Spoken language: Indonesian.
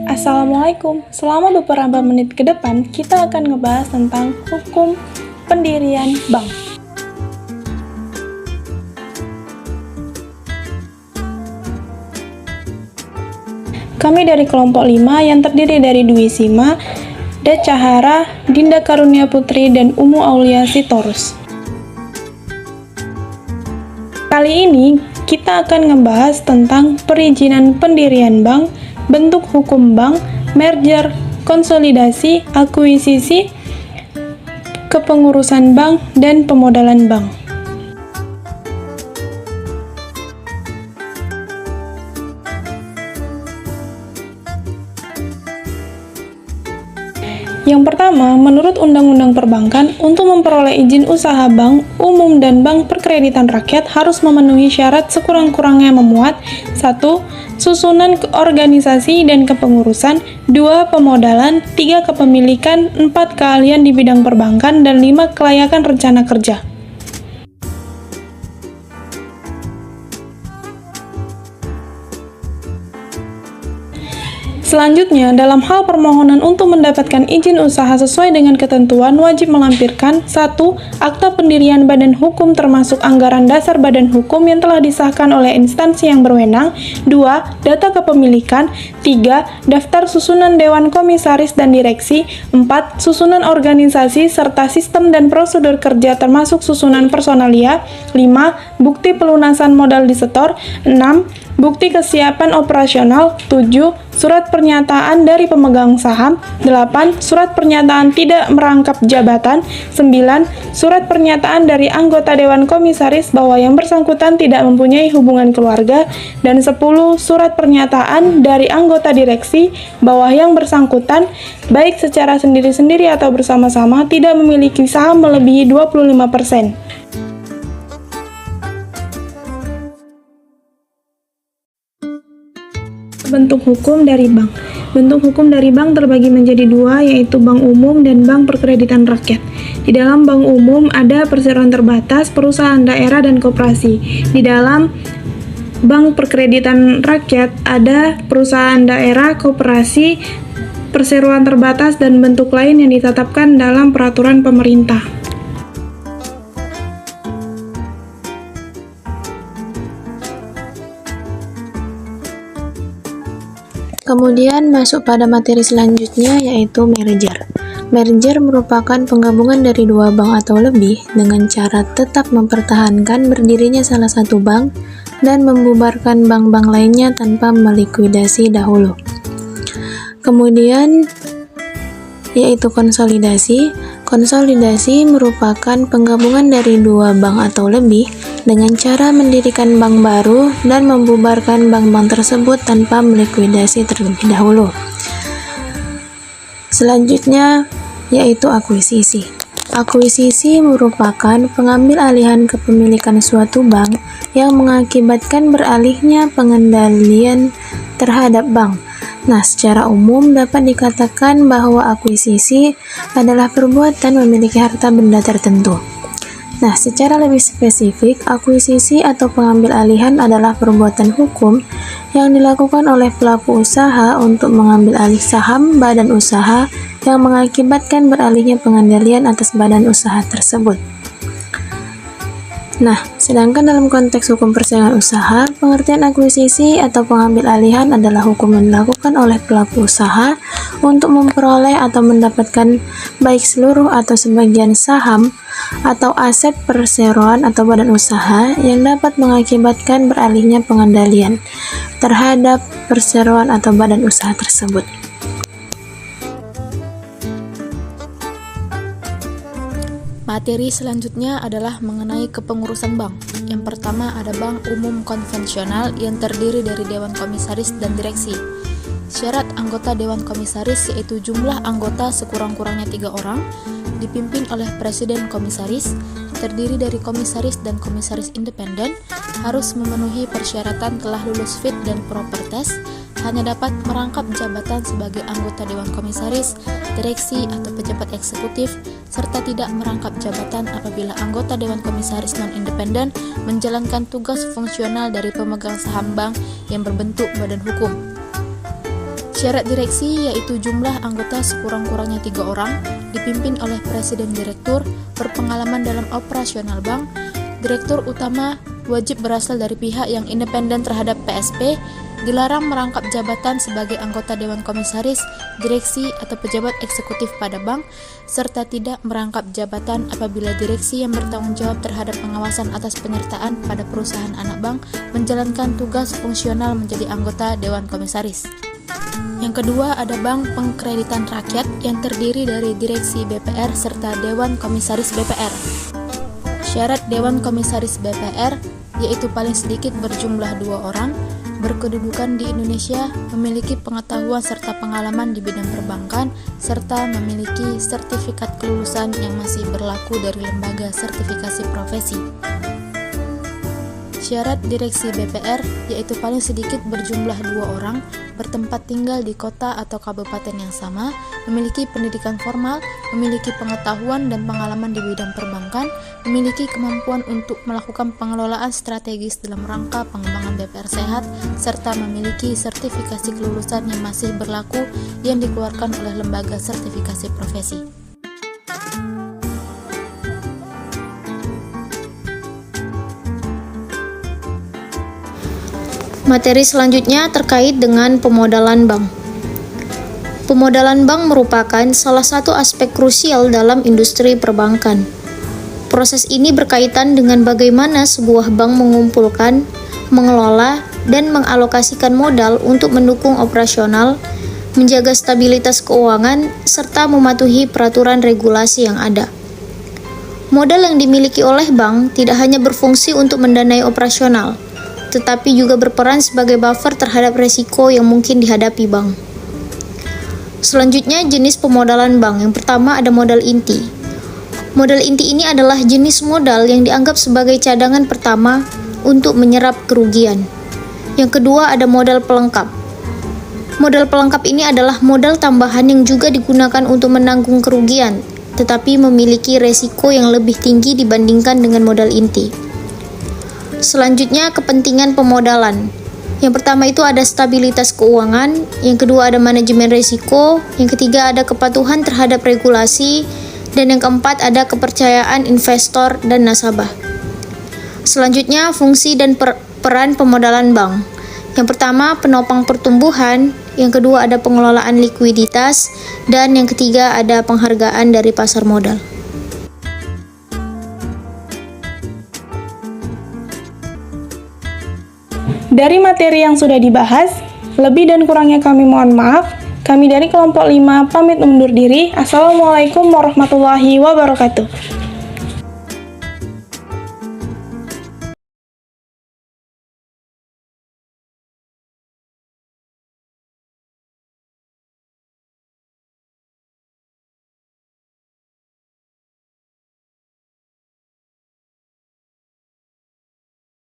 Assalamualaikum. Selama beberapa menit ke depan, kita akan ngebahas tentang hukum pendirian bank. Kami dari kelompok 5 yang terdiri dari Dwi Sima, Daca Hara, Dinda Karunia Putri, dan Umu Aulia Sitorus. Kali ini kita akan ngebahas tentang perizinan pendirian bank, bentuk hukum bank, merger, konsolidasi, akuisisi, kepengurusan bank, dan pemodalan bank. Yang pertama, menurut Undang-Undang Perbankan, untuk memperoleh izin usaha bank umum dan bank perkreditan rakyat harus memenuhi syarat sekurang-kurangnya memuat 1. Susunan organisasi dan kepengurusan, 2. Pemodalan, 3. Kepemilikan, 4. Keahlian di bidang perbankan, dan 5. Kelayakan rencana kerja. Selanjutnya, dalam hal permohonan untuk mendapatkan izin usaha sesuai dengan ketentuan, wajib melampirkan 1. Akta pendirian badan hukum termasuk anggaran dasar badan hukum yang telah disahkan oleh instansi yang berwenang, 2. Data kepemilikan, 3. Daftar susunan Dewan Komisaris dan Direksi, 4. Susunan organisasi serta sistem dan prosedur kerja termasuk susunan personalia, 5. Bukti pelunasan modal disetor, 6. Bukti kesiapan operasional, 7. Surat pernyataan dari pemegang saham, 8. Surat pernyataan tidak merangkap jabatan, 9. Surat pernyataan dari anggota Dewan Komisaris bahwa yang bersangkutan tidak mempunyai hubungan keluarga, dan 10. Surat pernyataan dari anggota direksi bahwa yang bersangkutan, baik secara sendiri-sendiri atau bersama-sama, tidak memiliki saham melebihi 25%. Bentuk hukum dari bank. Bentuk hukum dari bank terbagi menjadi dua, yaitu bank umum dan bank perkreditan rakyat. Di dalam bank umum ada perseroan terbatas, perusahaan daerah, dan koperasi. Di dalam bank perkreditan rakyat ada perusahaan daerah, koperasi, perseroan terbatas, dan bentuk lain yang ditetapkan dalam peraturan pemerintah. Kemudian masuk pada materi selanjutnya, yaitu merger. Merger merupakan penggabungan dari dua bank atau lebih dengan cara tetap mempertahankan berdirinya salah satu bank dan membubarkan bank-bank lainnya tanpa melikuidasi dahulu. Kemudian yaitu konsolidasi. Konsolidasi merupakan penggabungan dari dua bank atau lebih dengan cara mendirikan bank baru dan membubarkan bank-bank tersebut tanpa melikuidasi terlebih dahulu. Selanjutnya yaitu akuisisi. Akuisisi merupakan pengambil alihan kepemilikan suatu bank yang mengakibatkan beralihnya pengendalian terhadap bank. Nah, secara umum dapat dikatakan bahwa akuisisi adalah perbuatan memiliki harta benda tertentu. Nah, secara lebih spesifik, akuisisi atau pengambil alihan adalah perbuatan hukum yang dilakukan oleh pelaku usaha untuk mengambil alih saham badan usaha yang mengakibatkan beralihnya pengendalian atas badan usaha tersebut. Nah, sedangkan dalam konteks hukum persaingan usaha, pengertian akuisisi atau pengambil alihan adalah hukum yang dilakukan oleh pelaku usaha untuk memperoleh atau mendapatkan baik seluruh atau sebagian saham atau aset perseroan atau badan usaha yang dapat mengakibatkan beralihnya pengendalian terhadap perseroan atau badan usaha tersebut. Materi selanjutnya adalah mengenai kepengurusan bank. Yang pertama ada bank umum konvensional yang terdiri dari Dewan Komisaris dan Direksi. Syarat anggota Dewan Komisaris yaitu jumlah anggota sekurang-kurangnya 3 orang, dipimpin oleh Presiden Komisaris, terdiri dari komisaris dan komisaris independen, harus memenuhi persyaratan telah lulus fit dan proper test, hanya dapat merangkap jabatan sebagai anggota Dewan Komisaris, direksi atau pejabat eksekutif, serta tidak merangkap jabatan apabila anggota Dewan Komisaris non-independen menjalankan tugas fungsional dari pemegang saham bank yang berbentuk badan hukum. Syarat direksi yaitu jumlah anggota sekurang-kurangnya 3 orang, dipimpin oleh presiden direktur, berpengalaman dalam operasional bank. Direktur utama wajib berasal dari pihak yang independen terhadap PSP, dilarang merangkap jabatan sebagai anggota Dewan Komisaris, direksi atau pejabat eksekutif pada bank, serta tidak merangkap jabatan apabila direksi yang bertanggung jawab terhadap pengawasan atas penyertaan pada perusahaan anak bank menjalankan tugas fungsional menjadi anggota Dewan Komisaris. Yang kedua ada Bank Pengkreditan Rakyat yang terdiri dari direksi BPR serta Dewan Komisaris BPR. Syarat Dewan Komisaris BPR yaitu paling sedikit berjumlah 2 orang, berkedudukan di Indonesia, memiliki pengetahuan serta pengalaman di bidang perbankan, serta memiliki sertifikat kelulusan yang masih berlaku dari lembaga sertifikasi profesi. Syarat direksi BPR yaitu paling sedikit berjumlah 2 orang, bertempat tinggal di kota atau kabupaten yang sama, memiliki pendidikan formal, memiliki pengetahuan dan pengalaman di bidang perbankan, memiliki kemampuan untuk melakukan pengelolaan strategis dalam rangka pengembangan BPR sehat, serta memiliki sertifikasi kelulusan yang masih berlaku yang dikeluarkan oleh lembaga sertifikasi profesi. Materi selanjutnya terkait dengan pemodalan bank. Pemodalan bank merupakan salah satu aspek krusial dalam industri perbankan. Proses ini berkaitan dengan bagaimana sebuah bank mengumpulkan, mengelola, dan mengalokasikan modal untuk mendukung operasional, menjaga stabilitas keuangan, serta mematuhi peraturan regulasi yang ada. Modal yang dimiliki oleh bank tidak hanya berfungsi untuk mendanai operasional, tetapi juga berperan sebagai buffer terhadap resiko yang mungkin dihadapi bank. Selanjutnya, jenis pemodalan bank. Yang pertama ada modal inti. Modal inti ini adalah jenis modal yang dianggap sebagai cadangan pertama untuk menyerap kerugian. Yang kedua ada modal pelengkap. Modal pelengkap ini adalah modal tambahan yang juga digunakan untuk menanggung kerugian, tetapi memiliki resiko yang lebih tinggi dibandingkan dengan modal inti. Selanjutnya, kepentingan pemodalan. Yang pertama itu ada stabilitas keuangan, yang kedua ada manajemen risiko, yang ketiga ada kepatuhan terhadap regulasi, dan yang keempat ada kepercayaan investor dan nasabah. Selanjutnya, fungsi dan peran pemodalan bank. Yang pertama, penopang pertumbuhan, yang kedua ada pengelolaan likuiditas, dan yang ketiga ada penghargaan dari pasar modal. Dari materi yang sudah dibahas, lebih dan kurangnya kami mohon maaf. Kami dari kelompok 5 pamit undur diri. Assalamualaikum warahmatullahi wabarakatuh.